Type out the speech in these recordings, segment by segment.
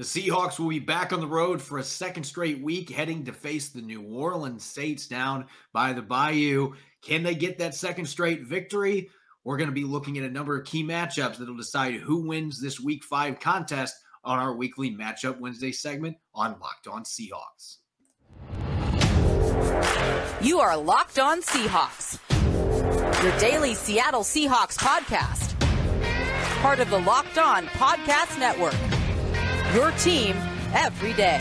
The Seahawks will be back on the road for a second straight week, heading to face the New Orleans Saints down by the Bayou. Can they get that second straight victory? We're going to be looking at a number of key matchups that will decide who wins this Week 5 contest on our weekly Matchup Wednesday segment on Locked On Seahawks. You are Locked On Seahawks, your daily Seattle Seahawks podcast. Part of the Locked On Podcast Network, your team every day.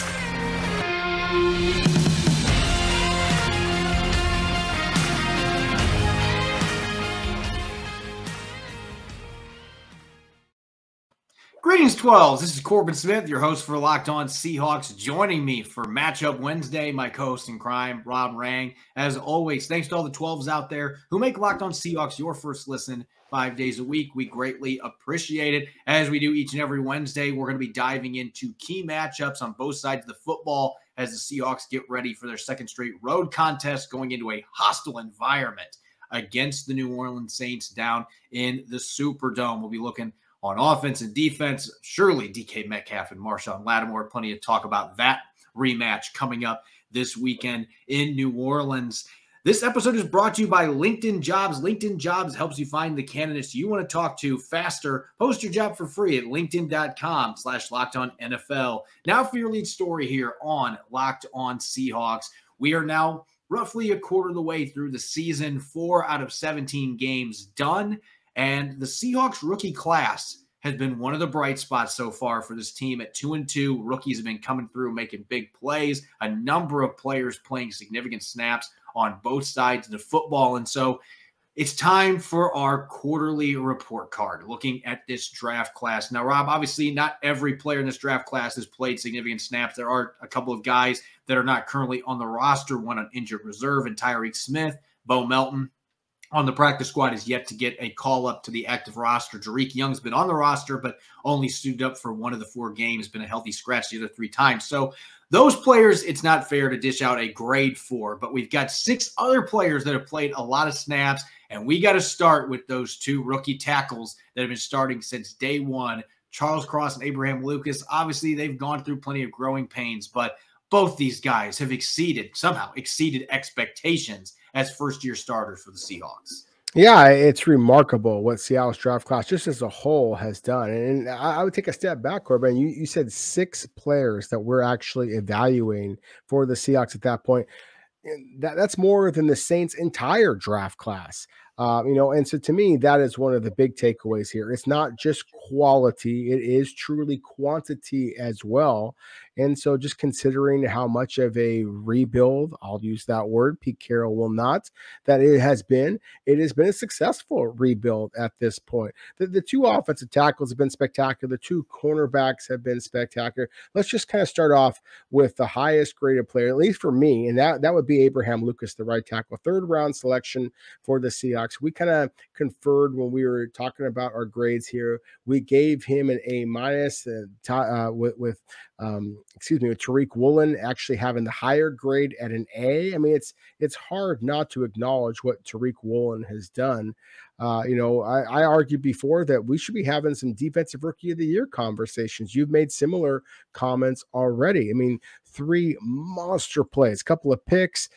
Greetings, 12s. This is Corbin Smith, your host for Locked On Seahawks. Joining me for Matchup Wednesday, my co-host in crime, Rob Rang. As always, thanks to all the 12s out there who make Locked On Seahawks your first listen 5 days a week. We greatly appreciate it. As we do each and every Wednesday, we're going to be diving into key matchups on both sides of the football as the Seahawks get ready for their second straight road contest going into a hostile environment against the New Orleans Saints down in the Superdome. We'll be looking on offense and defense. Surely DK Metcalf and Marshawn Lattimore. Plenty to talk about that rematch coming up this weekend in New Orleans. This episode is brought to you by LinkedIn Jobs. LinkedIn Jobs helps you find the candidates you want to talk to faster. Post your job for free at linkedin.com/LockedOnNFL. Now for your lead story here on Locked On Seahawks. We are now roughly a quarter of the way through the season, 4 out of 17 games done. And the Seahawks rookie class has been one of the bright spots so far for this team at 2-2. Rookies have been coming through, making big plays, a number of players playing significant snaps on both sides of the football. And so it's time for our quarterly report card, looking at this draft class. Now, Rob, obviously not every player in this draft class has played significant snaps. There are a couple of guys that are not currently on the roster, one on injured reserve, and Tyreek Smith. Bo Melton on the practice squad is yet to get a call up to the active roster. Tariq Young's been on the roster, but only suited up for one of the 4 games, been a healthy scratch the other 3 times. So those players, it's not fair to dish out a grade for, but we've got 6 other players that have played a lot of snaps, and we got to start with those 2 rookie tackles that have been starting since day one, Charles Cross and Abe Lucas. Obviously, they've gone through plenty of growing pains, but both these guys have somehow exceeded expectations as first-year starters for the Seahawks. Yeah, it's remarkable what Seattle's draft class just as a whole has done. And I would take a step back, Corbin. You said 6 players that we're actually evaluating for the Seahawks at that point. That's more than the Saints' entire draft class. And so to me, that is one of the big takeaways here. It's not just quality, it is truly quantity as well. And so just considering how much of a rebuild, I'll use that word, Pete Carroll will not, that it has been a successful rebuild at this point. The 2 offensive tackles have been spectacular. The 2 cornerbacks have been spectacular. Let's just kind of start off with the highest graded player, at least for me, and that would be Abe Lucas, the right tackle, 3rd round selection for the Seahawks. We kind of conferred when we were talking about our grades here. We gave him an A- with Tariq Woolen actually having the higher grade at an A. I mean, it's hard not to acknowledge what Tariq Woolen has done. I argued before that we should be having some defensive rookie of the year conversations. You've made similar comments already. I mean, 3 monster plays, a couple of picks,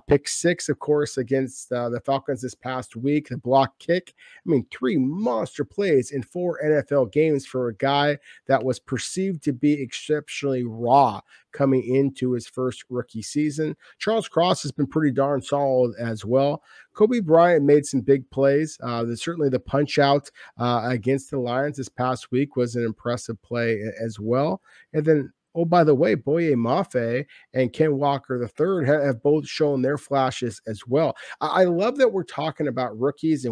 pick 6, of course, against the Falcons this past week, the block kick. I mean, 3 monster plays in 4 NFL games for a guy that was perceived to be exceptionally raw coming into his first rookie season. Charles Cross has been pretty darn solid as well. Kobe Bryant made some big plays. Certainly the punch out against the Lions this past week was an impressive play as well. And then, oh, by the way, Boye Mafe and Ken Walker III have both shown their flashes as well. I love that we're talking about rookies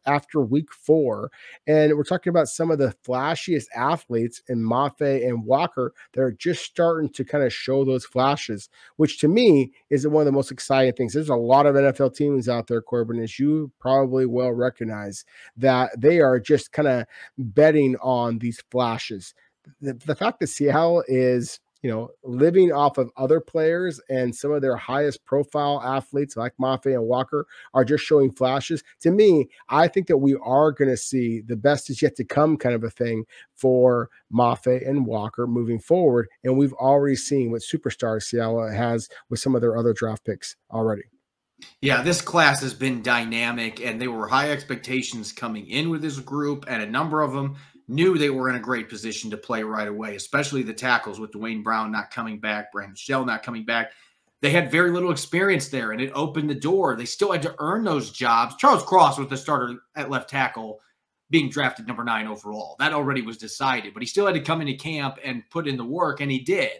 after week 4, and we're talking about some of the flashiest athletes in Mafe and Walker that are just starting to kind of show those flashes, which to me is one of the most exciting things. There's a lot of NFL teams out there, Corbin, as you probably well recognize, that they are just kind of betting on these flashes. The fact that Seattle is living off of other players and some of their highest profile athletes like Mafe and Walker are just showing flashes. To me, I think that we are going to see the best is yet to come kind of a thing for Mafe and Walker moving forward. And we've already seen what superstar Seattle has with some of their other draft picks already. Yeah, this class has been dynamic, and there were high expectations coming in with this group, and a number of them knew they were in a great position to play right away, especially the tackles with Dwayne Brown not coming back, Brandon Shell not coming back. They had very little experience there, and it opened the door. They still had to earn those jobs. Charles Cross was the starter at left tackle, being drafted number 9 overall. That already was decided, but he still had to come into camp and put in the work, and he did.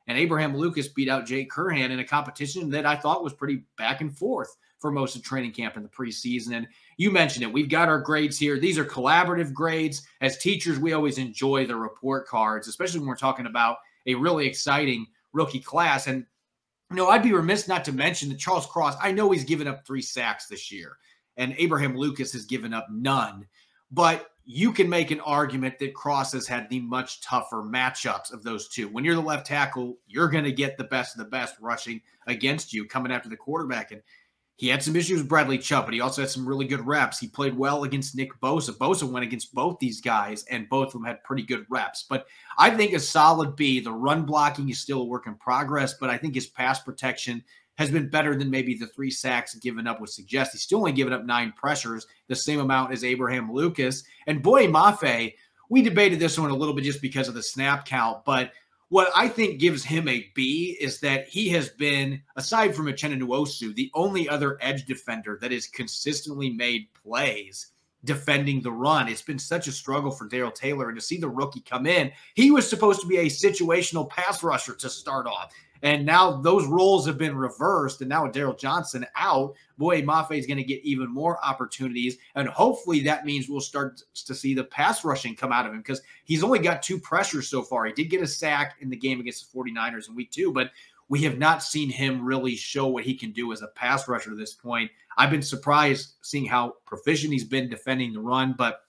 And Abraham Lucas beat out Jake Curhan in a competition that I thought was pretty back and forth for most of training camp in the preseason. And you mentioned it. We've got our grades here. These are collaborative grades. As teachers, we always enjoy the report cards, especially when we're talking about a really exciting rookie class. And, I'd be remiss not to mention that Charles Cross, I know he's given up 3 sacks this year, and Abraham Lucas has given up none. But you can make an argument that Cross has had the much tougher matchups of those two. When you're the left tackle, you're going to get the best of the best rushing against you coming after the quarterback. And he had some issues with Bradley Chubb, but he also had some really good reps. He played well against Nick Bosa. Bosa went against both these guys, and both of them had pretty good reps. But I think a solid B. The run blocking is still a work in progress, but I think his pass protection has been better than maybe the 3 sacks given up would suggest. He's still only given up 9 pressures, the same amount as Abraham Lucas. And Boye Mafe, we debated this one a little bit just because of the snap count, but what I think gives him a B is that he has been, aside from Uchenna Nwosu, the only other edge defender that has consistently made plays defending the run. It's been such a struggle for Daryl Taylor, and to see the rookie come in, he was supposed to be a situational pass rusher to start off. And now those roles have been reversed, and now with Daryl Johnson out, Boye Mafe is going to get even more opportunities, and hopefully that means we'll start to see the pass rushing come out of him because he's only got 2 pressures so far. He did get a sack in the game against the 49ers in week 2, but we have not seen him really show what he can do as a pass rusher to this point. I've been surprised seeing how proficient he's been defending the run, but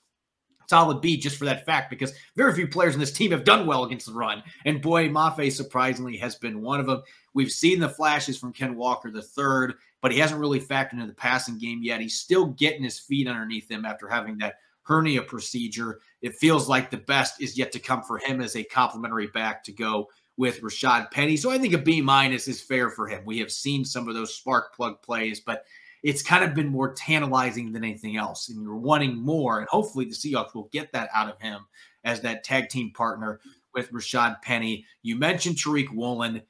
solid B just for that fact, because very few players in this team have done well against the run. And Boye Mafe surprisingly has been one of them. We've seen the flashes from Ken Walker III, but he hasn't really factored into the passing game yet. He's still getting his feet underneath him after having that hernia procedure. It feels like the best is yet to come for him as a complimentary back to go with Rashad Penny. So I think a B- is fair for him. We have seen some of those spark plug plays, but it's kind of been more tantalizing than anything else, and you're wanting more, and hopefully the Seahawks will get that out of him as that tag team partner with Rashad Penny. You mentioned Tariq Woolen,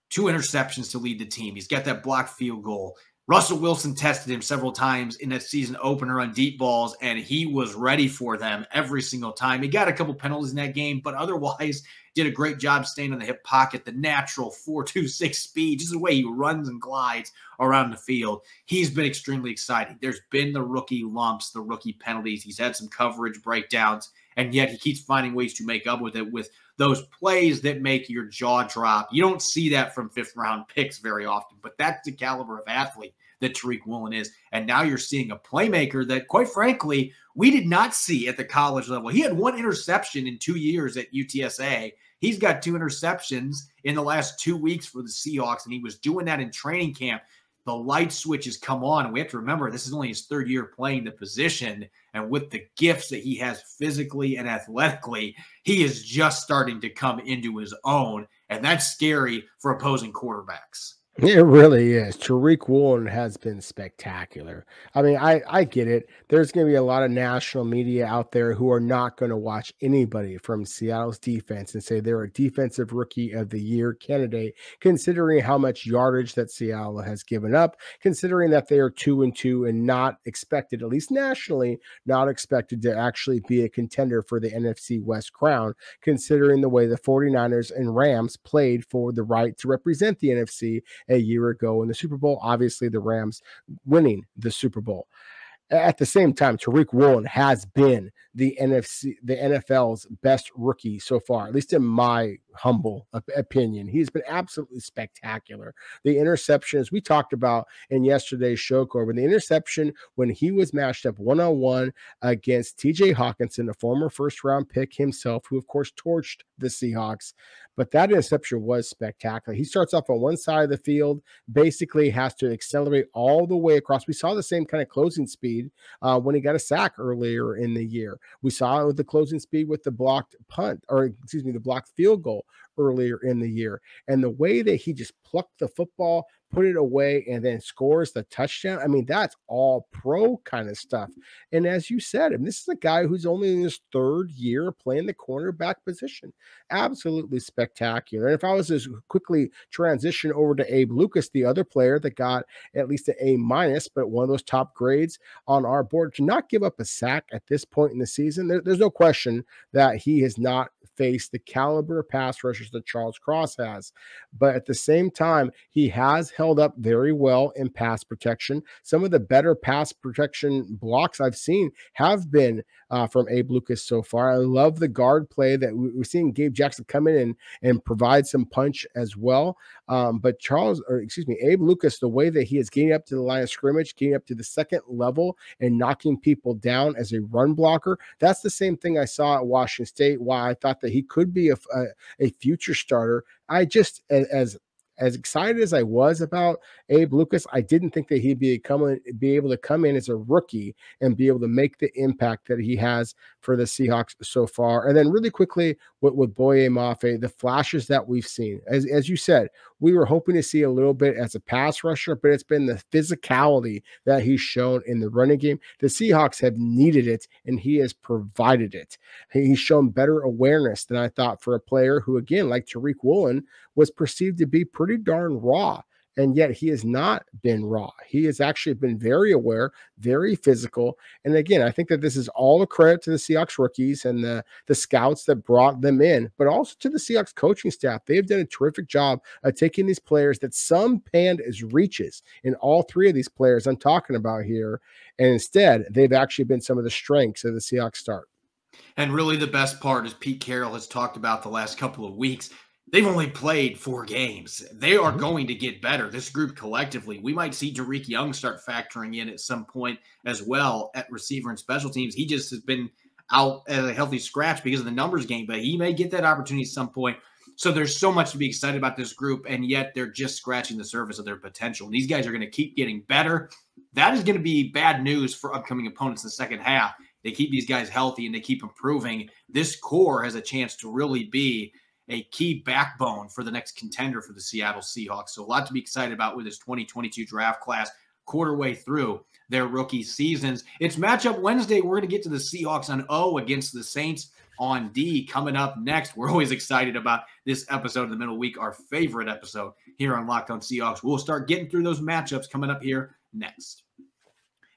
2 interceptions to lead the team. He's got that blocked field goal. Russell Wilson tested him several times in that season opener on deep balls, and he was ready for them every single time. He got a couple penalties in that game, but otherwise did a great job staying in the hip pocket, the natural 4.26 speed, just the way he runs and glides around the field. He's been extremely exciting. There's been the rookie lumps, the rookie penalties. He's had some coverage breakdowns, and yet he keeps finding ways to make up with it with those plays that make your jaw drop. You don't see that from 5th-round picks very often, but that's the caliber of athlete that Tariq Woolen is. And now you're seeing a playmaker that, quite frankly, we did not see at the college level. He had 1 interception in 2 years at UTSA. He's got 2 interceptions in the last 2 weeks for the Seahawks, and he was doing that in training camp. The light switch has come on, and we have to remember this is only his 3rd year playing the position, and with the gifts that he has physically and athletically, he is just starting to come into his own, and that's scary for opposing quarterbacks. It really is. Tariq Woolen has been spectacular. I mean, I get it. There's going to be a lot of national media out there who are not going to watch anybody from Seattle's defense and say they're a defensive rookie of the year candidate, considering how much yardage that Seattle has given up, considering that they are 2-2 and not expected, at least nationally, not expected to actually be a contender for the NFC West crown, considering the way the 49ers and Rams played for the right to represent the NFC a year ago in the Super Bowl. Obviously, the Rams winning the Super Bowl. At the same time, Tariq Woolen has been the NFL's best rookie so far, at least in my humble opinion, he's been absolutely spectacular. The interceptions we talked about in yesterday's show, Corbin, the interception when he was matched up one-on-one against TJ Hawkinson, a former first-round pick himself, who of course torched the Seahawks. But that interception was spectacular. He starts off on one side of the field, basically has to accelerate all the way across. We saw the same kind of closing speed when he got a sack earlier in the year. We saw it with the closing speed with the blocked punt, or excuse me, the blocked field goal earlier in the year. And the way that he just plucked the football, put it away, and then scores the touchdown. I mean, that's all pro kind of stuff. And as you said, and this is a guy who's only in his third year playing the cornerback position. Absolutely spectacular. And if I was to quickly transition over to Abe Lucas, the other player that got at least an A-, but one of those top grades on our board, to not give up a sack at this point in the season, there's no question that he has not faced the caliber of pass rushers that Charles Cross has. But at the same time, he has held up very well in pass protection. Some of the better pass protection blocks I've seen have been from Abe Lucas so far. I love the guard play that we're seeing Gabe Jackson come in and provide some punch as well. But Abe Lucas, the way that he is getting up to the line of scrimmage, getting up to the second level and knocking people down as a run blocker, that's the same thing I saw at Washington State, why I thought that he could be a future starter. I just, as excited as I was about Abe Lucas, I didn't think that he'd be able to come in as a rookie and be able to make the impact that he has for the Seahawks so far. And then really quickly with Boye Mafe, the flashes that we've seen, as you said, we were hoping to see a little bit as a pass rusher, but it's been the physicality that he's shown in the running game. The Seahawks have needed it, and he has provided it. He's shown better awareness than I thought for a player who, again, like Tariq Woolen, was perceived to be pretty darn raw. And yet he has not been raw. He has actually been very aware, very physical. And again, I think that this is all a credit to the Seahawks rookies and the scouts that brought them in, but also to the Seahawks coaching staff. They've done a terrific job of taking these players that some panned as reaches in all three of these players I'm talking about here. And instead, they've actually been some of the strengths of the Seahawks start. And really the best part, as Pete Carroll has talked about the last couple of weeks, they've only played 4 games. They are going to get better. This group collectively, we might see Tariq Young start factoring in at some point as well at receiver and special teams. He just has been out as a healthy scratch because of the numbers game, but he may get that opportunity at some point. So there's so much to be excited about this group, and yet they're just scratching the surface of their potential. And these guys are going to keep getting better. That is going to be bad news for upcoming opponents in the second half. They keep these guys healthy and they keep improving. This core has a chance to really be a key backbone for the next contender for the Seattle Seahawks. So a lot to be excited about with this 2022 draft class, quarter way through their rookie seasons. It's matchup Wednesday. We're going to get to the Seahawks on O against the Saints on D coming up next. We're always excited about this episode in the middle of the week, our favorite episode here on Locked On Seahawks. We'll start getting through those matchups coming up here next.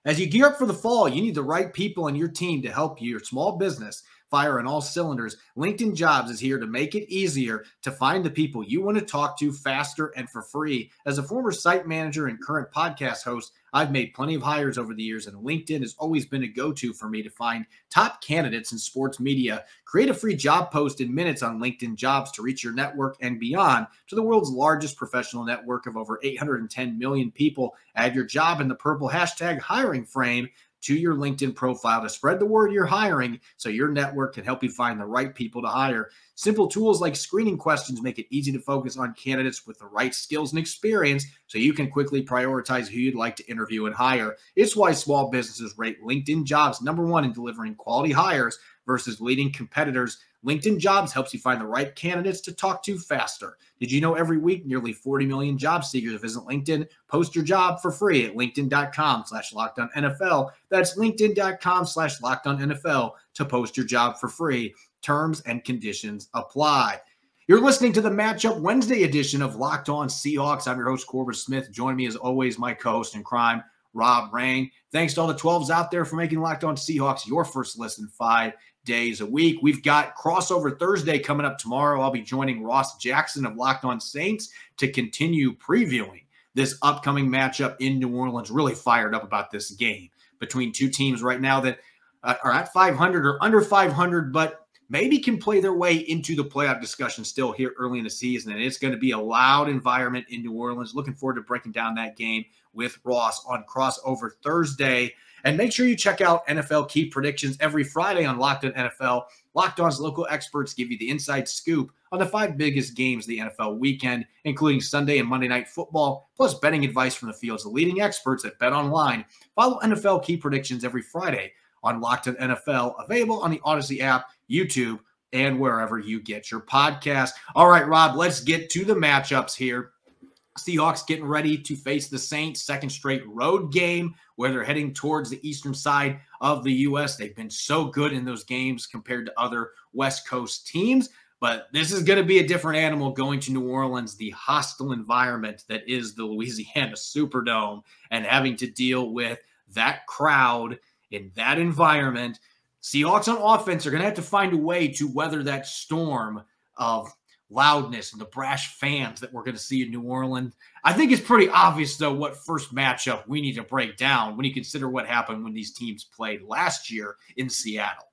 As you gear up for the fall, you need the right people on your team to help your small business fire on all cylinders. LinkedIn Jobs is here to make it easier to find the people you want to talk to faster and for free. As a former site manager and current podcast host, I've made plenty of hires over the years, and LinkedIn has always been a go-to for me to find top candidates in sports media. Create a free job post in minutes on LinkedIn Jobs to reach your network and beyond to the world's largest professional network of over 810 million people. Add your job in the purple hashtag hiring frame to your LinkedIn profile to spread the word you're hiring so your network can help you find the right people to hire. Simple tools like screening questions make it easy to focus on candidates with the right skills and experience so you can quickly prioritize who you'd like to interview and hire. It's why small businesses rate LinkedIn Jobs #1 in delivering quality hires versus leading competitors. LinkedIn Jobs helps you find the right candidates to talk to faster. Did you know every week nearly 40 million job seekers visit LinkedIn? Post your job for free at linkedin.com/LockedOnNFL. That's linkedin.com/LockedOnNFL to post your job for free. Terms and conditions apply. You're listening to the Matchup Wednesday edition of Locked On Seahawks. I'm your host, Corbin Smith. Joining me as always, my co-host in crime, Rob Rang. Thanks to all the 12s out there for making Locked On Seahawks your first listen 5 days a week. We've got crossover Thursday coming up tomorrow. I'll be joining Ross Jackson of Locked On Saints to continue previewing this upcoming matchup in New Orleans. Really fired up about this game between two teams right now that are at 500 or under 500, but maybe can play their way into the playoff discussion still here early in the season. And it's going to be a loud environment in New Orleans. Looking forward to breaking down that game with Ross on Crossover Thursday. And make sure you check out NFL Key Predictions every Friday on Locked On NFL. Locked On's local experts give you the inside scoop on the 5 biggest games of the NFL weekend, including Sunday and Monday Night Football, plus betting advice from the field's leading experts at BetOnline. Follow NFL Key Predictions every Friday on Locked On NFL, available on the Odyssey app, YouTube, and wherever you get your podcast. All right, Rob, let's get to the matchups here. Seahawks getting ready to face the Saints, second straight road game where they're heading towards the eastern side of the U.S. They've been so good in those games compared to other West Coast teams, but this is going to be a different animal going to New Orleans, the hostile environment that is the Louisiana Superdome, and having to deal with that crowd in that environment. Seahawks on offense are going to have to find a way to weather that storm of loudness and the brash fans that we're going to see in New Orleans. I think it's pretty obvious, though, what first matchup we need to break down when you consider what happened when these teams played last year in Seattle.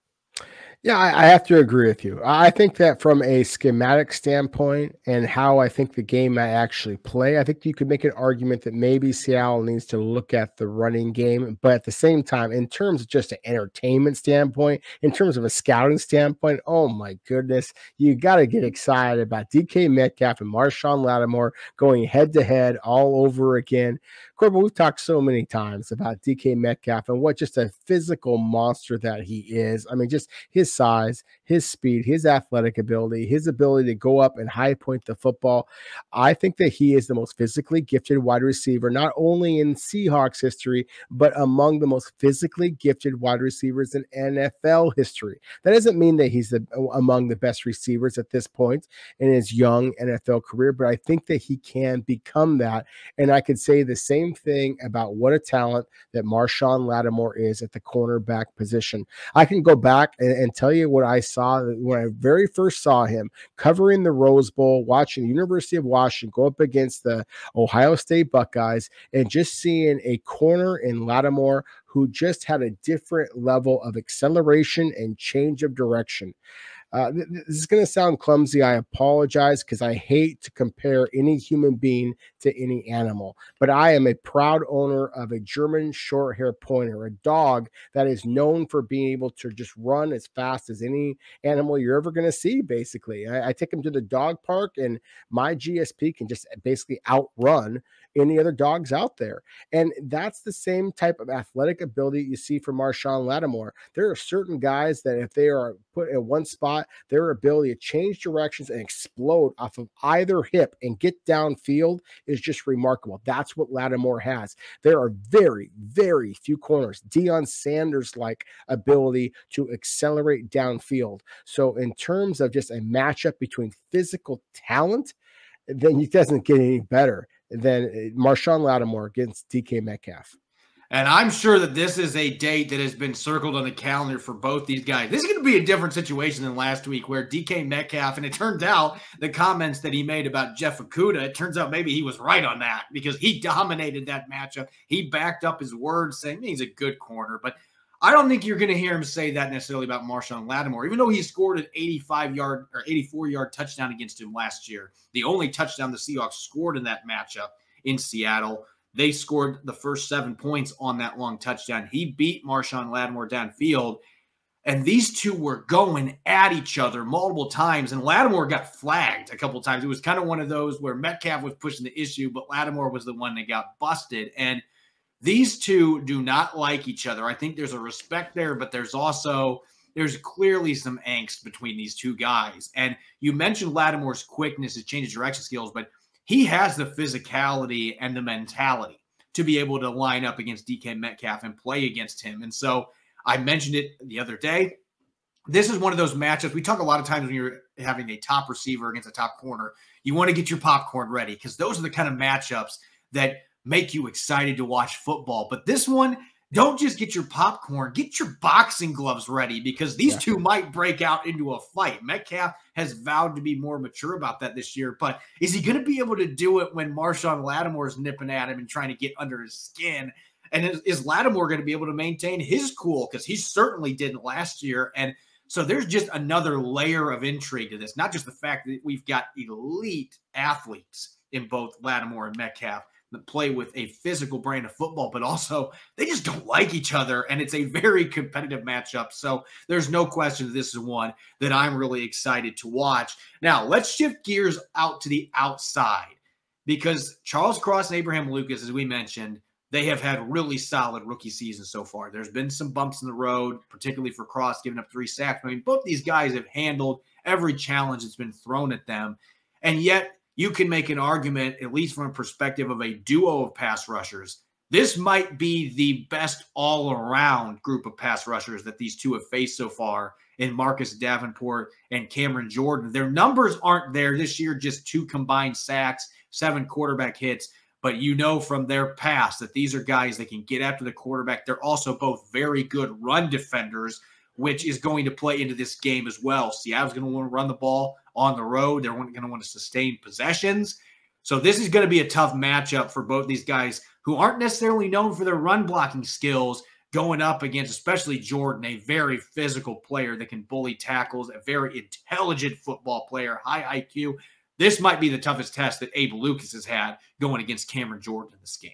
Yeah, I have to agree with you. I think that from a schematic standpoint and how I think the game might actually play, I think you could make an argument that maybe Seattle needs to look at the running game. But at the same time, in terms of just an entertainment standpoint, in terms of a scouting standpoint, oh my goodness, you got to get excited about DK Metcalf and Marshawn Lattimore going head-to-head all over again. Corbin, we've talked so many times about DK Metcalf and what just a physical monster that he is. I mean, just his size, his speed, his athletic ability, his ability to go up and high point the football. I think that he is the most physically gifted wide receiver, not only in Seahawks history, but among the most physically gifted wide receivers in NFL history. That doesn't mean that he's among the best receivers at this point in his young NFL career, but I think that he can become that. And I could say the same thing about what a talent that Marshawn Lattimore is at the cornerback position. I can go back and tell you what I saw when I very first saw him covering the Rose Bowl, watching the University of Washington go up against the Ohio State Buckeyes, and just seeing a corner in Lattimore who just had a different level of acceleration and change of direction. This is going to sound clumsy. I apologize because I hate to compare any human being to any animal, but I am a proud owner of a German short hair pointer, a dog that is known for being able to just run as fast as any animal you're ever going to see. Basically, I take him to the dog park and my GSP can just basically outrun any other dogs out there. And that's the same type of athletic ability you see from Marshawn Lattimore. There are certain guys that if they are put in one spot, their ability to change directions and explode off of either hip and get downfield is just remarkable. That's what Lattimore has. There are very, very few corners, Deion Sanders-like ability to accelerate downfield. So in terms of just a matchup between physical talent, then it doesn't get any better than Marshon Lattimore against DK Metcalf. And I'm sure that this is a date that has been circled on the calendar for both these guys. This is going to be a different situation than last week where DK Metcalf, and it turned out the comments that he made about Jeff Okudah, it turns out maybe he was right on that because he dominated that matchup. He backed up his words saying he's a good corner, but I don't think you're going to hear him say that necessarily about Marshon Lattimore, even though he scored an 85-yard or 84-yard touchdown against him last year. The only touchdown the Seahawks scored in that matchup in Seattle. They scored the first 7 points on that long touchdown. He beat Marshon Lattimore downfield, and these two were going at each other multiple times, and Lattimore got flagged a couple times. It was kind of one of those where Metcalf was pushing the issue, but Lattimore was the one that got busted, and these two do not like each other. I think there's a respect there, but there's clearly some angst between these two guys. And you mentioned Lattimore's quickness, his change of direction skills, but he has the physicality and the mentality to be able to line up against DK Metcalf and play against him. And so I mentioned it the other day. This is one of those matchups. We talk a lot of times when you're having a top receiver against a top corner, you want to get your popcorn ready because those are the kind of matchups that make you excited to watch football. But this one, don't just get your popcorn, get your boxing gloves ready because these two might break out into a fight. Metcalf has vowed to be more mature about that this year, but is he going to be able to do it when Marshon Lattimore is nipping at him and trying to get under his skin? And is Lattimore going to be able to maintain his cool? Because he certainly didn't last year. And So there's just another layer of intrigue to this, not just the fact that we've got elite athletes in both Lattimore and Metcalf that play with a physical brand of football, but also they just don't like each other, and it's a very competitive matchup. So there's no question that this is one that I'm really excited to watch. Now, let's shift gears out to the outside, because Charles Cross and Abraham Lucas, as we mentioned, they have had really solid rookie seasons so far. There's been some bumps in the road, particularly for Cross giving up 3 sacks. I mean, both these guys have handled every challenge that's been thrown at them, and yet you can make an argument, at least from a perspective of a duo of pass rushers, this might be the best all-around group of pass rushers that these two have faced so far in Marcus Davenport and Cameron Jordan. Their numbers aren't there this year, just 2 combined sacks, 7 quarterback hits, but you know from their past that these are guys that can get after the quarterback. They're also both very good run defenders, which is going to play into this game as well. Seattle's going to want to run the ball on the road. They're going to want to sustain possessions. So this is going to be a tough matchup for both these guys who aren't necessarily known for their run blocking skills, going up against especially Jordan, a very physical player that can bully tackles, a very intelligent football player, high IQ. This might be the toughest test that Abe Lucas has had going against Cameron Jordan in this game.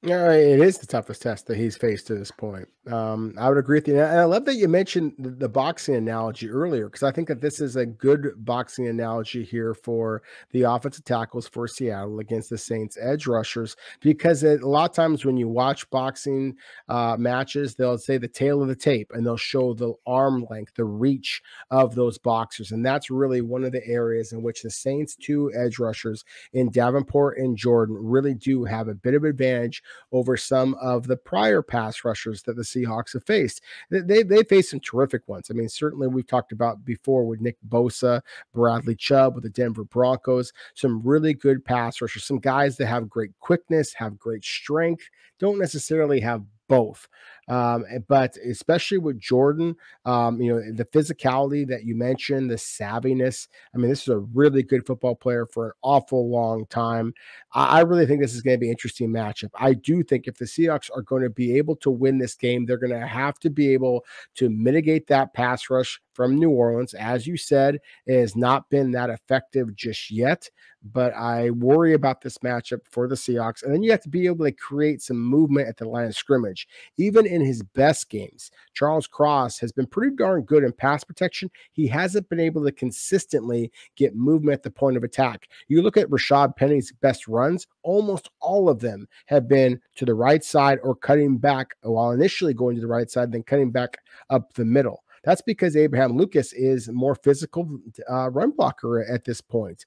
Yeah, it is the toughest test that he's faced to this point. I would agree with you. And I love that you mentioned the boxing analogy earlier, because I think that this is a good boxing analogy here for the offensive tackles for Seattle against the Saints edge rushers, because a lot of times when you watch boxing matches, they'll say the tail of the tape and they'll show the arm length, the reach of those boxers. And that's really one of the areas in which the Saints 2 edge rushers in Davenport and Jordan really do have a bit of advantage over some of the prior pass rushers that the Seahawks have faced. They faced some terrific ones. I mean, certainly we've talked about before with Nick Bosa, Bradley Chubb with the Denver Broncos, some really good pass rushers, some guys that have great quickness, have great strength, don't necessarily have both. But especially with Jordan, the physicality that you mentioned, the savviness. I mean, this is a really good football player for an awful long time. I really think this is going to be an interesting matchup. I do think if the Seahawks are going to be able to win this game, they're going to have to be able to mitigate that pass rush from New Orleans. As you said, it has not been that effective just yet, but I worry about this matchup for the Seahawks. And then you have to be able to create some movement at the line of scrimmage. Even in his best games, Charles Cross has been pretty darn good in pass protection. He hasn't been able to consistently get movement at the point of attack. You look at Rashad Penny's best runs, almost all of them have been to the right side or cutting back, while initially going to the right side, then cutting back up the middle. That's because Abraham Lucas is more physical run blocker at this point.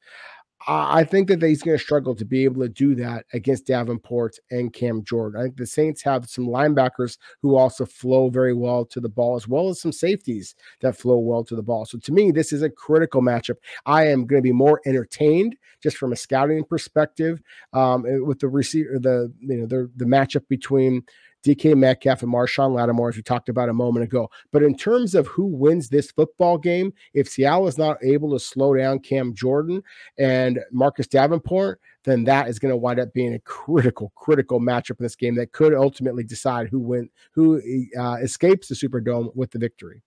I think that he's going to struggle to be able to do that against Davenport and Cam Jordan. I think the Saints have some linebackers who also flow very well to the ball, as well as some safeties that flow well to the ball. So to me, this is a critical matchup. I am going to be more entertained just from a scouting perspective with the receiver, the matchup between DK Metcalf and Marshon Lattimore, as we talked about a moment ago. But in terms of who wins this football game, if Seattle is not able to slow down Cam Jordan and Marcus Davenport, then that is going to wind up being a critical matchup in this game that could ultimately decide who escapes the Superdome with the victory.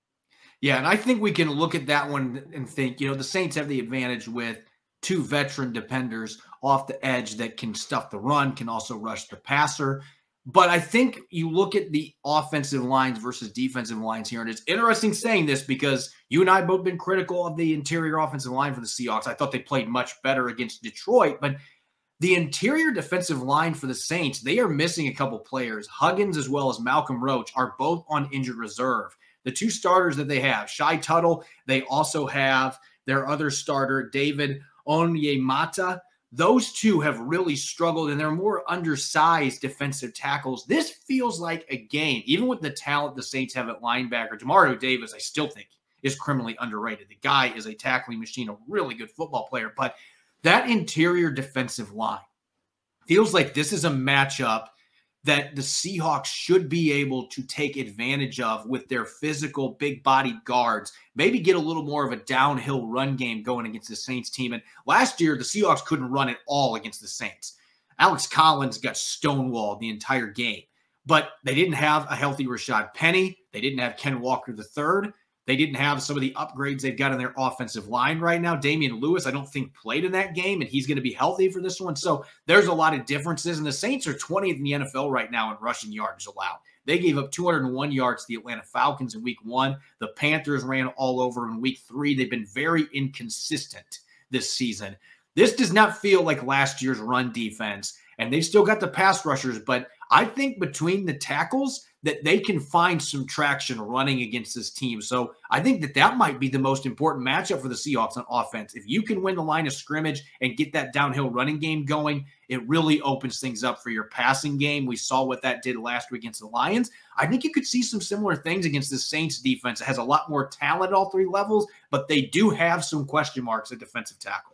Yeah, and I think we can look at that one and think, the Saints have the advantage with 2 veteran defenders off the edge that can stuff the run, can also rush the passer. But I think you look at the offensive lines versus defensive lines here, and it's interesting saying this because you and I have both been critical of the interior offensive line for the Seahawks. I thought they played much better against Detroit, but the interior defensive line for the Saints, they are missing a couple players. Huggins as well as Malcolm Roach are both on injured reserve. The 2 starters that they have, Shai Tuttle, they also have their other starter, David Onyemata. Those 2 have really struggled, and they're more undersized defensive tackles. This feels like a game, even with the talent the Saints have at linebacker. Demario Davis, I still think, is criminally underrated. The guy is a tackling machine, a really good football player. But that interior defensive line feels like this is a matchup that the Seahawks should be able to take advantage of with their physical, big-bodied guards, maybe get a little more of a downhill run game going against the Saints team. And last year, the Seahawks couldn't run at all against the Saints. Alex Collins got stonewalled the entire game, but they didn't have a healthy Rashad Penny. They didn't have Ken Walker III. They didn't have some of the upgrades they've got in their offensive line right now. Damian Lewis, I don't think, played in that game, and he's going to be healthy for this one. So there's a lot of differences, and the Saints are 20th in the NFL right now in rushing yards allowed. They gave up 201 yards to the Atlanta Falcons in week 1. The Panthers ran all over in week 3. They've been very inconsistent this season. This does not feel like last year's run defense, and they've still got the pass rushers, but I think between the tackles that they can find some traction running against this team. So I think that might be the most important matchup for the Seahawks on offense. If you can win the line of scrimmage and get that downhill running game going, it really opens things up for your passing game. We saw what that did last week against the Lions. I think you could see some similar things against the Saints defense. It has a lot more talent at all 3 levels, but they do have some question marks at defensive tackle.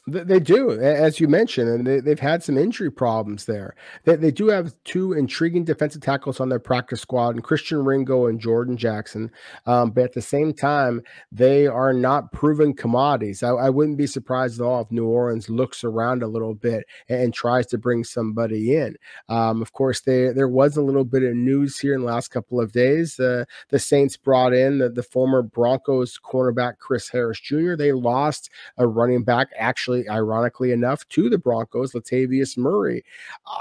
They do, as you mentioned, and they've had some injury problems there. They do have 2 intriguing defensive tackles on their practice squad, and Christian Ringo and Jordan Jackson. But at the same time, they are not proven commodities. I wouldn't be surprised at all if New Orleans looks around a little bit and tries to bring somebody in. Of course, there was a little bit of news here in the last couple of days. The Saints brought in the former Broncos cornerback Chris Harris Jr. They lost a running back, actually, ironically enough, to the Broncos, Latavius Murray.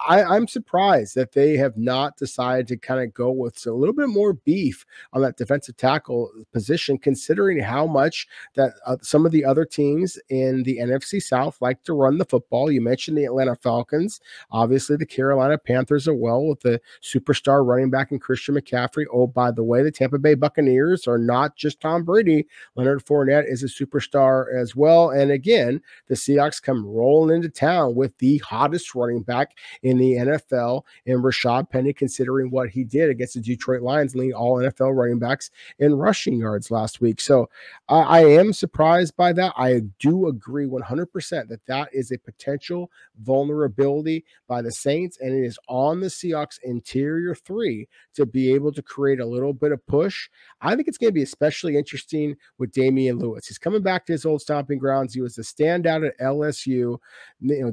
I'm surprised that they have not decided to kind of go with a little bit more beef on that defensive tackle position, considering how much that some of the other teams in the NFC South like to run the football. You mentioned the Atlanta Falcons, obviously the Carolina Panthers as well, with the superstar running back in Christian McCaffrey. Oh, by the way, the Tampa Bay Buccaneers are not just Tom Brady. Leonard Fournette is a superstar as well. And again, the Seahawks come rolling into town with the hottest running back in the NFL in Rashad Penny, considering what he did against the Detroit Lions, leading all NFL running backs in rushing yards last week. So I am surprised by that. I do agree 100% that is a potential vulnerability by the Saints, and it is on the Seahawks interior 3 to be able to create a little bit of push. I think it's going to be especially interesting with Damian Lewis. He's coming back to his old stomping grounds. He was the standout at LSU.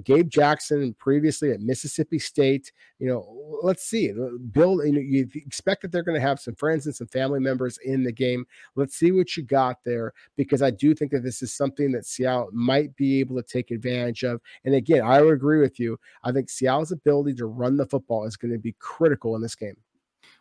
Gabe Jackson previously at Mississippi State. Let's see. You expect that they're going to have some friends and some family members in the game. Let's see what you got there, because I do think that this is something that Seattle might be able to take advantage of. And again, I would agree with you. I think Seattle's ability to run the football is going to be critical in this game.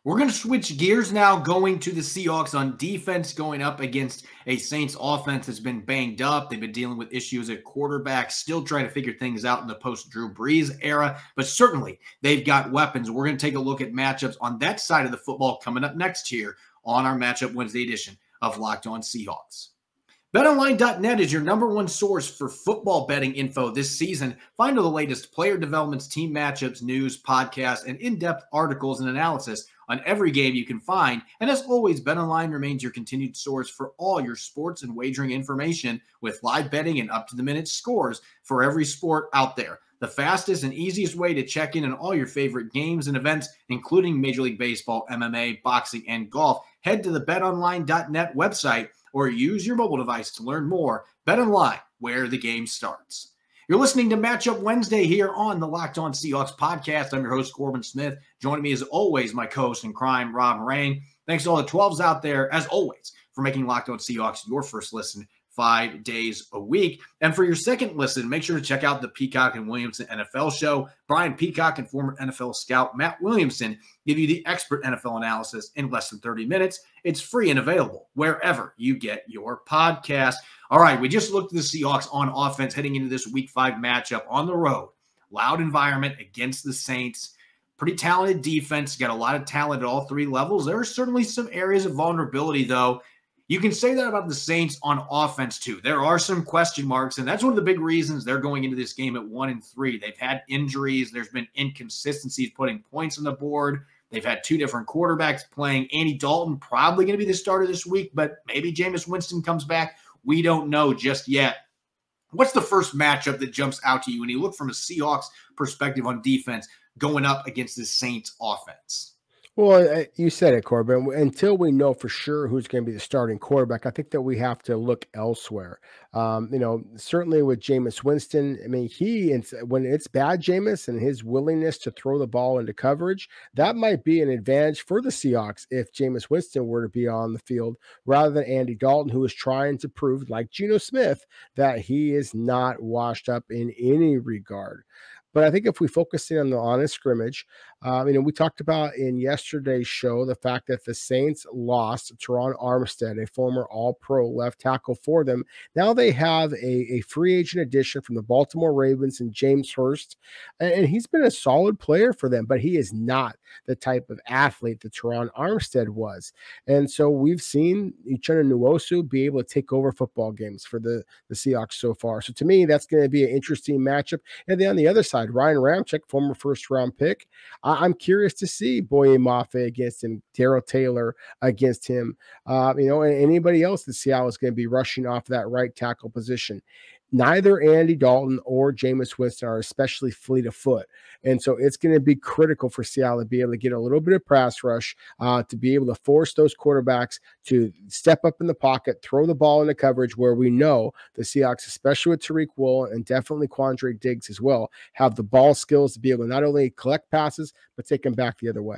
We're going to switch gears now, going to the Seahawks on defense, going up against a Saints offense that's been banged up. They've been dealing with issues at quarterback, still trying to figure things out in the post-Drew Brees era, but certainly they've got weapons. We're going to take a look at matchups on that side of the football coming up next here on our Matchup Wednesday edition of Locked On Seahawks. BetOnline.net is your #1 source for football betting info this season. Find all the latest player developments, team matchups, news, podcasts, and in-depth articles and analysis on every game you can find. And as always, BetOnline remains your continued source for all your sports and wagering information, with live betting and up-to-the-minute scores for every sport out there. The fastest and easiest way to check in on all your favorite games and events, including Major League Baseball, MMA, boxing, and golf. Head to the BetOnline.net website or use your mobile device to learn more. BetOnline, where the game starts. You're listening to Matchup Wednesday here on the Locked On Seahawks podcast. I'm your host, Corbin Smith. Joining me as always, my co-host in crime, Rob Moraine. Thanks to all the 12s out there, as always, for making Locked On Seahawks your first listen 5 days a week. And for your second listen, make sure to check out the Peacock and Williamson NFL show. Brian Peacock and former NFL scout Matt Williamson give you the expert NFL analysis in less than 30 minutes. It's free and available wherever you get your podcast. All right, we just looked at the Seahawks on offense heading into this Week 5 matchup on the road. Loud environment against the Saints. Pretty talented defense. Got a lot of talent at all 3 levels. There are certainly some areas of vulnerability, though. You can say that about the Saints on offense, too. There are some question marks, and that's one of the big reasons they're going into this game at 1-3. They've had injuries. There's been inconsistencies putting points on the board. They've had 2 different quarterbacks playing. Andy Dalton probably going to be the starter this week, but maybe Jameis Winston comes back. We don't know just yet. What's the first matchup that jumps out to you when you look from a Seahawks perspective on defense going up against the Saints offense? Well, you said it, Corbin. Until we know for sure who's going to be the starting quarterback, I think that we have to look elsewhere. Certainly with Jameis Winston, I mean, when it's bad, Jameis, and his willingness to throw the ball into coverage, that might be an advantage for the Seahawks if Jameis Winston were to be on the field rather than Andy Dalton, who is trying to prove, like Geno Smith, that he is not washed up in any regard. But I think if we focus in on the honest scrimmage, we talked about in yesterday's show the fact that the Saints lost Teron Armstead, a former All-Pro left tackle for them. Now they have a free agent addition from the Baltimore Ravens and James Hurst, and he's been a solid player for them, but he is not the type of athlete that Teron Armstead was. And so we've seen Uchenna Nwosu be able to take over football games for the Seahawks so far. So to me, that's going to be an interesting matchup. And then on the other side, Ryan Ramczyk, former first-round pick, I'm curious to see Boye Mafe against him, Daryl Taylor against him, and anybody else that Seattle is going to be rushing off that right tackle position. Neither Andy Dalton or Jameis Winston are especially fleet of foot. And so it's going to be critical for Seattle to be able to get a little bit of pass rush, to be able to force those quarterbacks to step up in the pocket, throw the ball into coverage where we know the Seahawks, especially with Tariq Woolen and definitely Quandre Diggs as well, have the ball skills to be able to not only collect passes, but take them back the other way.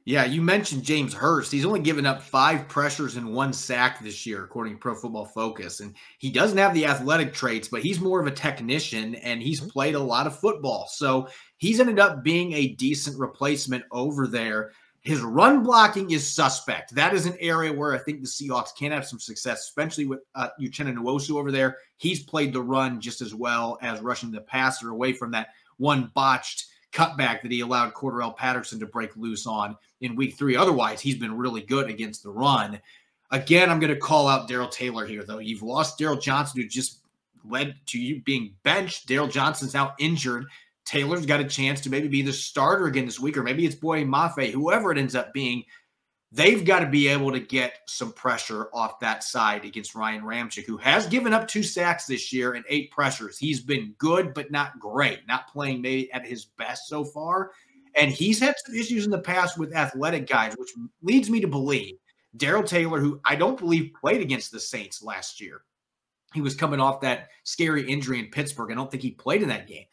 Yeah, you mentioned James Hurst. He's only given up 5 pressures and 1 sack this year, according to Pro Football Focus. And he doesn't have the athletic traits, but he's more of a technician, and he's played a lot of football. So he's ended up being a decent replacement over there. His run blocking is suspect. That is an area where I think the Seahawks can have some success, especially with Uchenna Nwosu over there. He's played the run just as well as rushing the passer away from that one botched cutback that he allowed Cordarrelle Patterson to break loose on in week 3. Otherwise, he's been really good against the run. Again, I'm going to call out Daryl Taylor here, though. You've lost Daryl Johnson, who just led to you being benched. Daryl Johnson's now injured. Taylor's got a chance to maybe be the starter again this week, or maybe it's Boye Mafe, whoever it ends up being. They've got to be able to get some pressure off that side against Ryan Ramczyk, who has given up 2 sacks this year and 8 pressures. He's been good, but not great, not playing maybe at his best so far. And he's had some issues in the past with athletic guys, which leads me to believe Daryl Taylor, who I don't believe played against the Saints last year. He was coming off that scary injury in Pittsburgh. I don't think he played in that game.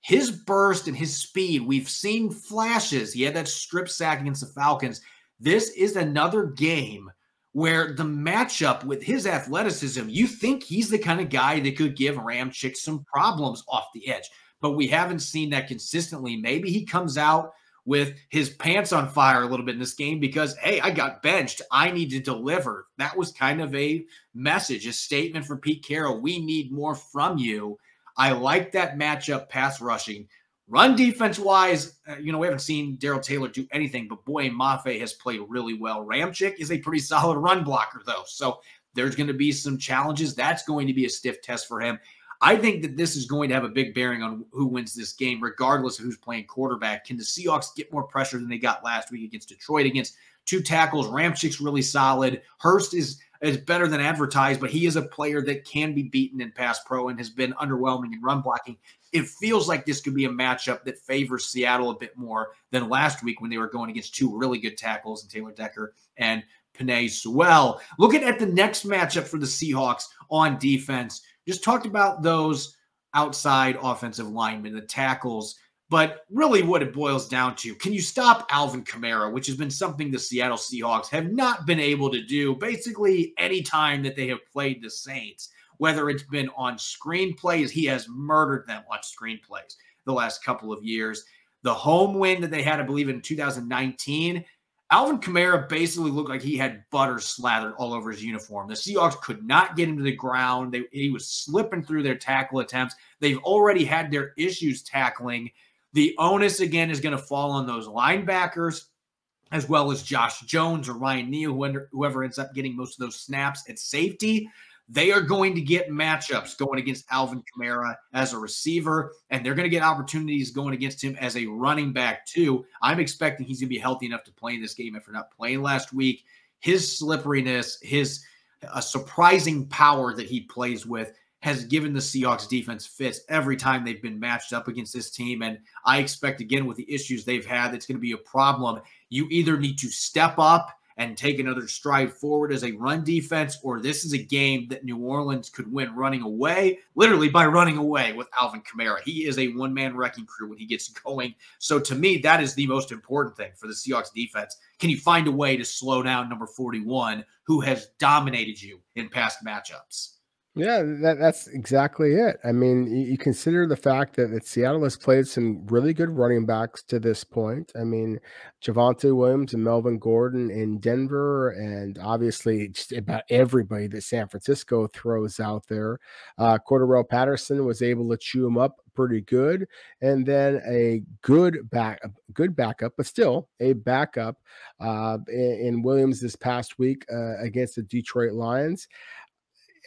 His burst and his speed, we've seen flashes. He had that strip sack against the Falcons. This is another game where the matchup with his athleticism, you think he's the kind of guy that could give Ramczyk some problems off the edge. But we haven't seen that consistently. Maybe he comes out with his pants on fire a little bit in this game because, hey, I got benched. I need to deliver. That was kind of a message, a statement for Pete Carroll. We need more from you. I like that matchup pass rushing. Run defense-wise, we haven't seen Daryl Taylor do anything, but Boye Mafe has played really well. Ramczyk is a pretty solid run blocker, though, so there's going to be some challenges. That's going to be a stiff test for him. I think that this is going to have a big bearing on who wins this game, regardless of who's playing quarterback. Can the Seahawks get more pressure than they got last week against Detroit against 2 tackles? Ramczyk's really solid. Hurst is better than advertised, but he is a player that can be beaten in pass pro and has been underwhelming in run blocking. It feels like this could be a matchup that favors Seattle a bit more than last week when they were going against 2 really good tackles in Taylor Decker and Penei Sewell. Looking at the next matchup for the Seahawks on defense, just talked about those outside offensive linemen, the tackles, but really what it boils down to, can you stop Alvin Kamara, which has been something the Seattle Seahawks have not been able to do basically any time that they have played the Saints, whether it's been on screenplays. He has murdered them on screenplays the last couple of years. The home win that they had, I believe, in 2019, Alvin Kamara basically looked like he had butter slathered all over his uniform. The Seahawks could not get him to the ground. He was slipping through their tackle attempts. They've already had their issues tackling. The onus, again, is going to fall on those linebackers, as well as Josh Jones or Ryan Neal, whoever ends up getting most of those snaps at safety. They are going to get matchups going against Alvin Kamara as a receiver, and they're going to get opportunities going against him as a running back too. I'm expecting he's going to be healthy enough to play in this game after not playing last week. His slipperiness, his surprising power that he plays with has given the Seahawks defense fits every time they've been matched up against this team. And I expect, again, with the issues they've had, it's going to be a problem. You either need to step up and take another stride forward as a run defense, or this is a game that New Orleans could win running away, literally by running away with Alvin Kamara. He is a one-man wrecking crew when he gets going. So to me, that is the most important thing for the Seahawks defense. Can you find a way to slow down number 41, who has dominated you in past matchups? Yeah, that's exactly it. I mean, you consider the fact that Seattle has played some really good running backs to this point. I mean, Javonte Williams and Melvin Gordon in Denver, and obviously just about everybody that San Francisco throws out there. Cordarrelle Patterson was able to chew him up pretty good, and then a good backup, but still a backup in Williams this past week against the Detroit Lions.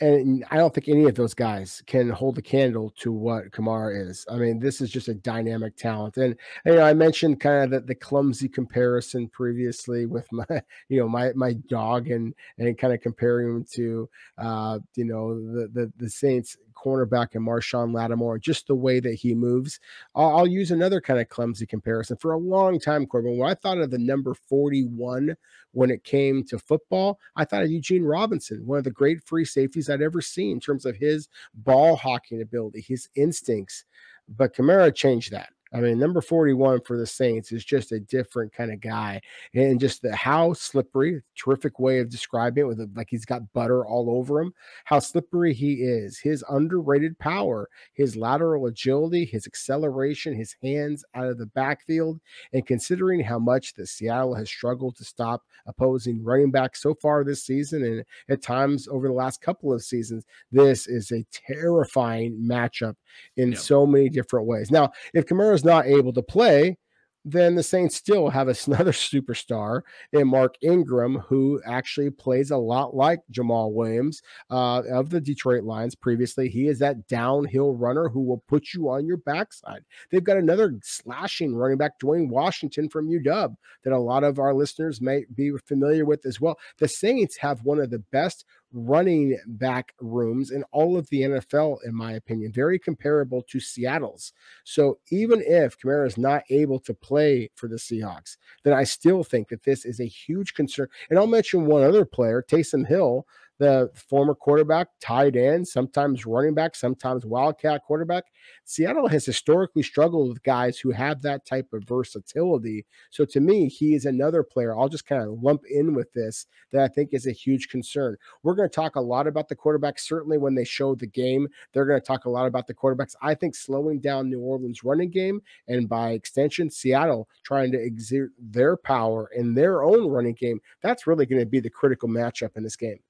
And I don't think any of those guys can hold a candle to what Kamara is. I mean, this is just a dynamic talent. And I mentioned kind of the clumsy comparison previously with my dog and kind of comparing him to the Saints cornerback and Marshawn Lattimore, just the way that he moves. I'll use another kind of clumsy comparison. For a long time, Corbin, when I thought of the number 41 when it came to football, I thought of Eugene Robinson, one of the great free safeties I'd ever seen in terms of his ball hawking ability, his instincts. But Kamara changed that. I mean, number 41 for the Saints is just a different kind of guy, and just how slippery, terrific way of describing it, with like he's got butter all over him, how slippery he is, his underrated power, his lateral agility, his acceleration, his hands out of the backfield. And considering how much the Seattle has struggled to stop opposing running backs so far this season, and at times over the last couple of seasons, this is a terrifying matchup in so many different ways. Now, if Kamara is not able to play, then the Saints still have another superstar in Mark Ingram, who actually plays a lot like Jamal Williams of the Detroit Lions previously. He is that downhill runner who will put you on your backside. They've got another slashing running back, Dwayne Washington from UW, that a lot of our listeners may be familiar with as well. The Saints have one of the best running back rooms in all of the NFL, in my opinion, very comparable to Seattle's. So even if Kamara is not able to play for the Seahawks, then I still think that this is a huge concern. And I'll mention one other player, Tayson Hill, the former quarterback, tight end, sometimes running back, sometimes wildcat quarterback. Seattle has historically struggled with guys who have that type of versatility. So to me, he is another player I'll just kind of lump in with this that I think is a huge concern. We're going to talk a lot about the quarterbacks. Certainly when they show the game, they're going to talk a lot about the quarterbacks. I think slowing down New Orleans' running game, and by extension, Seattle trying to exert their power in their own running game, that's really going to be the critical matchup in this game.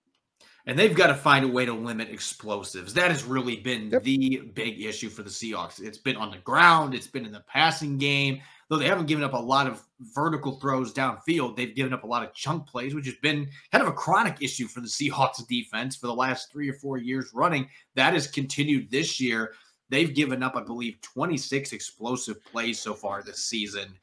And they've got to find a way to limit explosives. That has really been the big issue for the Seahawks. It's been on the ground. It's been in the passing game. Though they haven't given up a lot of vertical throws downfield, they've given up a lot of chunk plays, which has been kind of a chronic issue for the Seahawks defense for the last 3 or 4 years running. That has continued this year. They've given up, I believe, 26 explosive plays so far this season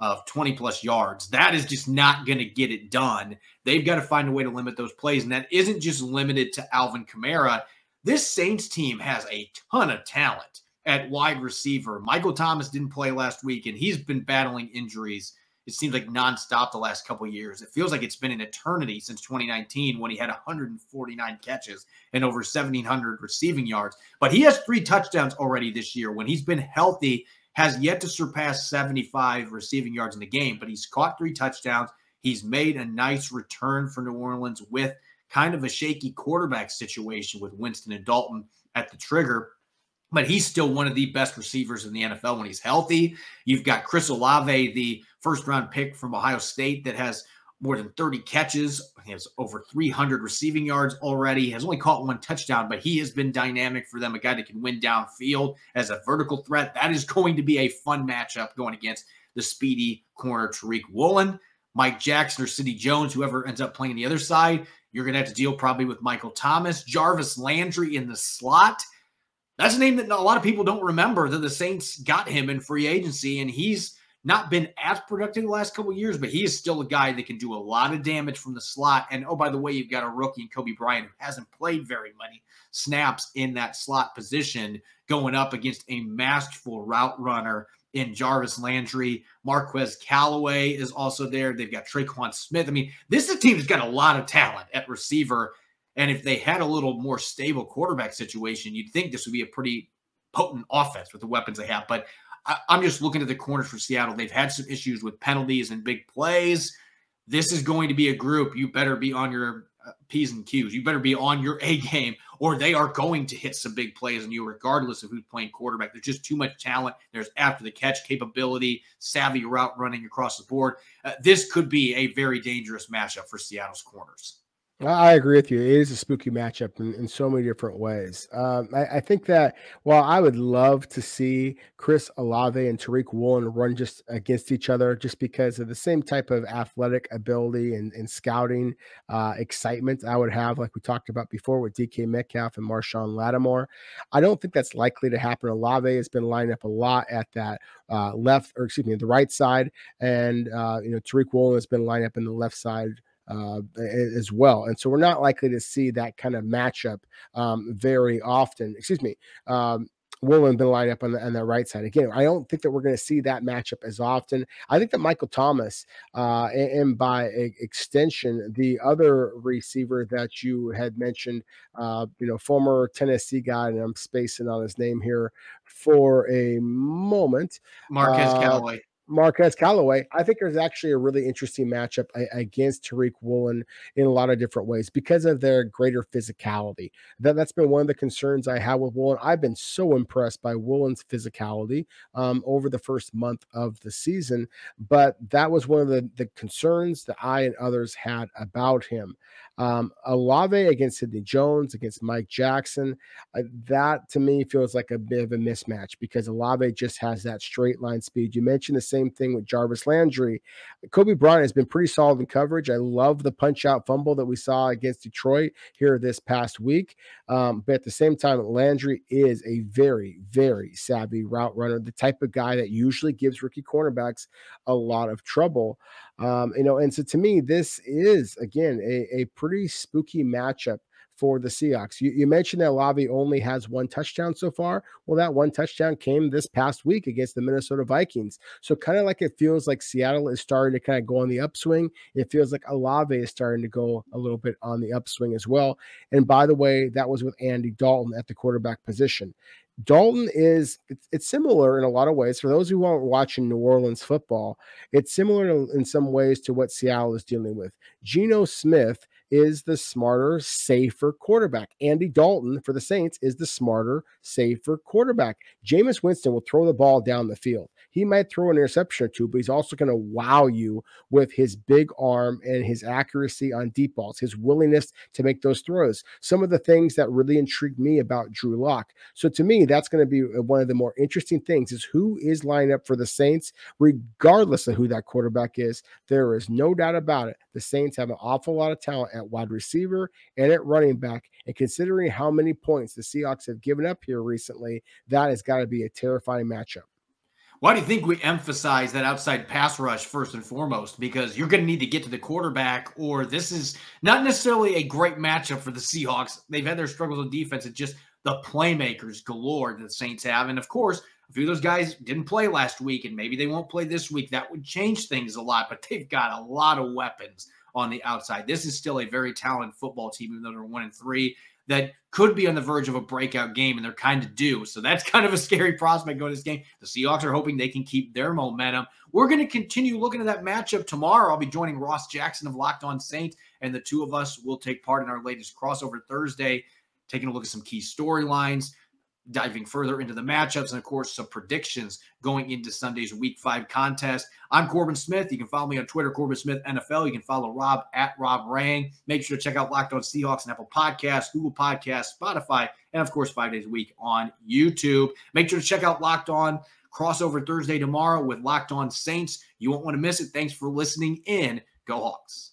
of 20-plus yards. That is just not going to get it done. They've got to find a way to limit those plays, and that isn't just limited to Alvin Kamara. This Saints team has a ton of talent at wide receiver. Michael Thomas didn't play last week, and he's been battling injuries, it seems like, nonstop the last couple of years. It feels like it's been an eternity since 2019 when he had 149 catches and over 1,700 receiving yards. But he has 3 touchdowns already this year. When he's been healthy, has yet to surpass 75 receiving yards in the game, but he's caught 3 touchdowns. He's made a nice return for New Orleans with kind of a shaky quarterback situation with Winston and Dalton at the trigger. But he's still one of the best receivers in the NFL when he's healthy. You've got Chris Olave, the first-round pick from Ohio State, that has more than 30 catches. He has over 300 receiving yards already. He has only caught 1 touchdown, but he has been dynamic for them, a guy that can win downfield as a vertical threat. That is going to be a fun matchup going against the speedy corner Tariq Woolen. Mike Jackson or Sidney Jones, whoever ends up playing on the other side, you're going to have to deal probably with Michael Thomas. Jarvis Landry in the slot. That's a name that a lot of people don't remember, that the Saints got him in free agency, and he's not been as productive the last couple of years, but he is still a guy that can do a lot of damage from the slot. And, oh, by the way, you've got a rookie in Kobe Bryant who hasn't played very many snaps in that slot position, going up against a masterful route runner in Jarvis Landry. Marquez Callaway is also there. They've got Traquan Smith. I mean, this is a team that's got a lot of talent at receiver. And if they had a little more stable quarterback situation, you'd think this would be a pretty potent offense with the weapons they have. But I'm just looking at the corners for Seattle. They've had some issues with penalties and big plays. This is going to be a group. You better be on your P's and Q's. You better be on your A game, or they are going to hit some big plays on you regardless of who's playing quarterback. There's just too much talent. There's after-the-catch capability, savvy route running across the board. This could be a very dangerous matchup for Seattle's corners. I agree with you. It is a spooky matchup in so many different ways. I think that while I would love to see Chris Olave and Tariq Woolen run just against each other just because of the same type of athletic ability and scouting excitement I would have, like we talked about before with DK Metcalf and Marshawn Lattimore, I don't think that's likely to happen. Olave has been lined up a lot at that the right side, and Tariq Woolen has been lined up in the left side as well. And so we're not likely to see that kind of matchup very often. Woolen been lined up on the right side. Again, I don't think that we're going to see that matchup as often. I think that Michael Thomas, and by extension, the other receiver that you had mentioned, former Tennessee guy, and I'm spacing on his name here for a moment. Marquez Callaway, I think there's actually a really interesting matchup against Tariq Woolen in a lot of different ways because of their greater physicality. That's been one of the concerns I have with Woolen. I've been so impressed by Woolen's physicality over the first month of the season, but that was one of the concerns that I and others had about him. Olave against Sidney Jones, against Mike Jackson, that to me feels like a bit of a mismatch because Olave just has that straight line speed. You mentioned the same thing with Jarvis Landry. Kobe Bryant has been pretty solid in coverage. I love the punch out fumble that we saw against Detroit here this past week. But at the same time, Landry is a very, very savvy route runner, the type of guy that usually gives rookie cornerbacks a lot of trouble. And so to me, this is, again, a pretty spooky matchup for the Seahawks. You mentioned that Olave only has one touchdown so far. Well, that one touchdown came this past week against the Minnesota Vikings. So kind of like it feels like Seattle is starting to kind of go on the upswing. It feels like Olave is starting to go a little bit on the upswing as well. And by the way, that was with Andy Dalton at the quarterback position. Dalton it's similar in a lot of ways. For those who aren't watching New Orleans football, it's similar in some ways to what Seattle is dealing with. Geno Smith is the smarter, safer quarterback. Andy Dalton for the Saints is the smarter, safer quarterback. Jameis Winston will throw the ball down the field. He might throw an interception or two, but he's also going to wow you with his big arm and his accuracy on deep balls, his willingness to make those throws. Some of the things that really intrigued me about Drew Lock. So to me, that's going to be one of the more interesting things is who is lined up for the Saints, regardless of who that quarterback is. There is no doubt about it. The Saints have an awful lot of talent at wide receiver and at running back. And considering how many points the Seahawks have given up here recently, that has got to be a terrifying matchup. Why do you think we emphasize that outside pass rush first and foremost? Because you're going to need to get to the quarterback, or this is not necessarily a great matchup for the Seahawks. They've had their struggles on defense. It's just the playmakers galore that the Saints have. And, of course, a few of those guys didn't play last week, and maybe they won't play this week. That would change things a lot, but they've got a lot of weapons on the outside. This is still a very talented football team, even though they're 1-3, that could be on the verge of a breakout game, and they're kind of due. So that's kind of a scary prospect going to this game. The Seahawks are hoping they can keep their momentum. We're going to continue looking at that matchup tomorrow. I'll be joining Ross Jackson of Locked On Saints, and the two of us will take part in our latest crossover Thursday, taking a look at some key storylines, diving further into the matchups, and, of course, some predictions going into Sunday's Week 5 contest. I'm Corbin Smith. You can follow me on Twitter, Corbin Smith NFL. You can follow Rob at Rob Rang. Make sure to check out Locked On Seahawks on Apple Podcasts, Google Podcasts, Spotify, and, of course, 5 days a week on YouTube. Make sure to check out Locked On Crossover Thursday tomorrow with Locked On Saints. You won't want to miss it. Thanks for listening in. Go Hawks.